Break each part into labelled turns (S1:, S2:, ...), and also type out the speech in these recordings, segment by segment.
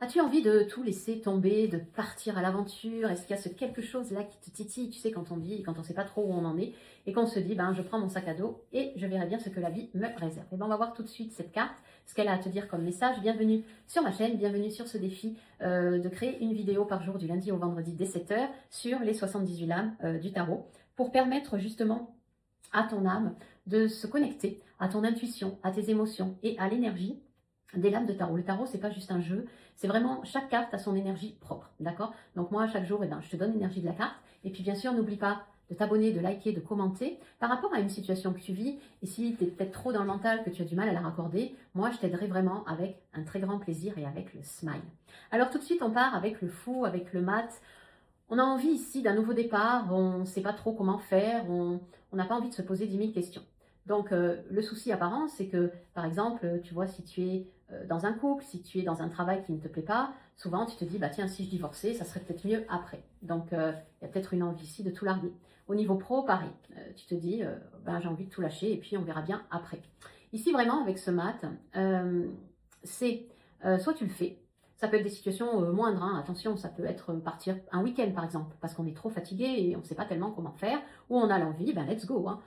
S1: As-tu envie de tout laisser tomber, de partir à l'aventure? Est-ce qu'il y a ce quelque chose là qui te titille? Tu sais, quand on dit, quand on ne sait pas trop où on en est, et qu'on se dit, ben, je prends mon sac à dos et je verrai bien ce que la vie me réserve. Et ben, on va voir tout de suite cette carte, ce qu'elle a à te dire comme message. Bienvenue sur ma chaîne, bienvenue sur ce défi de créer une vidéo par jour du lundi au vendredi dès 7 h sur les 78 lames du tarot, pour permettre justement à ton âme de se connecter à ton intuition, à tes émotions et à l'énergie des lames de tarot. Le tarot, c'est pas juste un jeu, c'est vraiment, chaque carte a son énergie propre, d'accord? Donc moi, chaque jour, je te donne l'énergie de la carte. Et puis bien sûr, n'oublie pas de t'abonner, de liker, de commenter par rapport à une situation que tu vis. Et si tu es peut-être trop dans le mental, que tu as du mal à la raccorder, moi, je t'aiderai vraiment avec un très grand plaisir et avec le smile. Alors tout de suite, on part avec le fou, avec le mat. On a envie ici d'un nouveau départ, on ne sait pas trop comment faire, on n'a pas envie de se poser 10 000 questions. Donc le souci apparent, c'est que, par exemple, tu vois, si tu es dans un couple, si tu es dans un travail qui ne te plaît pas, souvent tu te dis, bah tiens, si je divorçais, ça serait peut-être mieux après. Donc il y a peut-être une envie ici de tout larguer. Au niveau pro, pareil, tu te dis, ben, j'ai envie de tout lâcher et puis on verra bien après. Ici, vraiment, avec ce mat, c'est soit tu le fais. Ça peut être des situations moindres, hein. Attention, ça peut être partir un week-end par exemple, parce qu'on est trop fatigué et on ne sait pas tellement comment faire, ou on a l'envie, ben let's go, hein.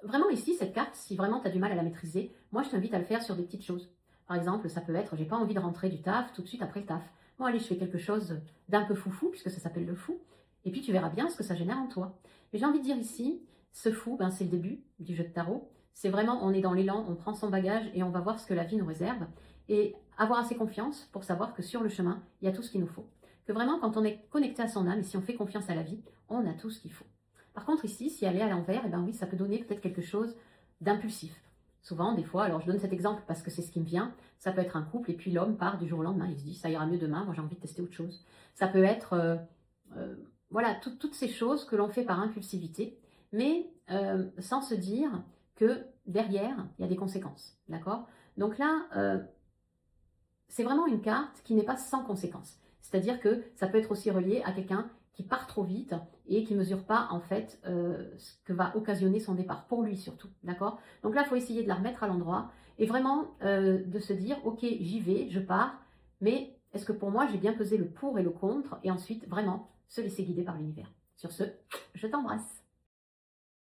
S1: Vraiment ici, cette carte, si vraiment tu as du mal à la maîtriser, moi je t'invite à le faire sur des petites choses. Par exemple, ça peut être, j'ai pas envie de rentrer du taf tout de suite après le taf. Bon allez, je fais quelque chose d'un peu foufou, puisque ça s'appelle le fou, et puis tu verras bien ce que ça génère en toi. Mais j'ai envie de dire ici, ce fou, ben, c'est le début du jeu de tarot. C'est vraiment, on est dans l'élan, on prend son bagage et on va voir ce que la vie nous réserve. Et avoir assez confiance pour savoir que sur le chemin, il y a tout ce qu'il nous faut. Que vraiment, quand on est connecté à son âme et si on fait confiance à la vie, on a tout ce qu'il faut. Par contre, ici, si elle est à l'envers, eh ben oui, ça peut donner peut-être quelque chose d'impulsif. Souvent, des fois, alors je donne cet exemple parce que c'est ce qui me vient, ça peut être un couple et puis l'homme part du jour au lendemain, il se dit ça ira mieux demain, moi j'ai envie de tester autre chose. Ça peut être, voilà, toutes ces choses que l'on fait par impulsivité, mais sans se dire que derrière, il y a des conséquences, d'accord? Donc là, c'est vraiment une carte qui n'est pas sans conséquences. C'est-à-dire que ça peut être aussi relié à quelqu'un qui part trop vite et qui ne mesure pas en fait ce que va occasionner son départ, pour lui surtout, d'accord? Donc là, il faut essayer de la remettre à l'endroit et vraiment de se dire, ok, j'y vais, je pars, mais est-ce que pour moi, j'ai bien pesé le pour et le contre, et ensuite vraiment se laisser guider par l'univers. Sur ce, je t'embrasse.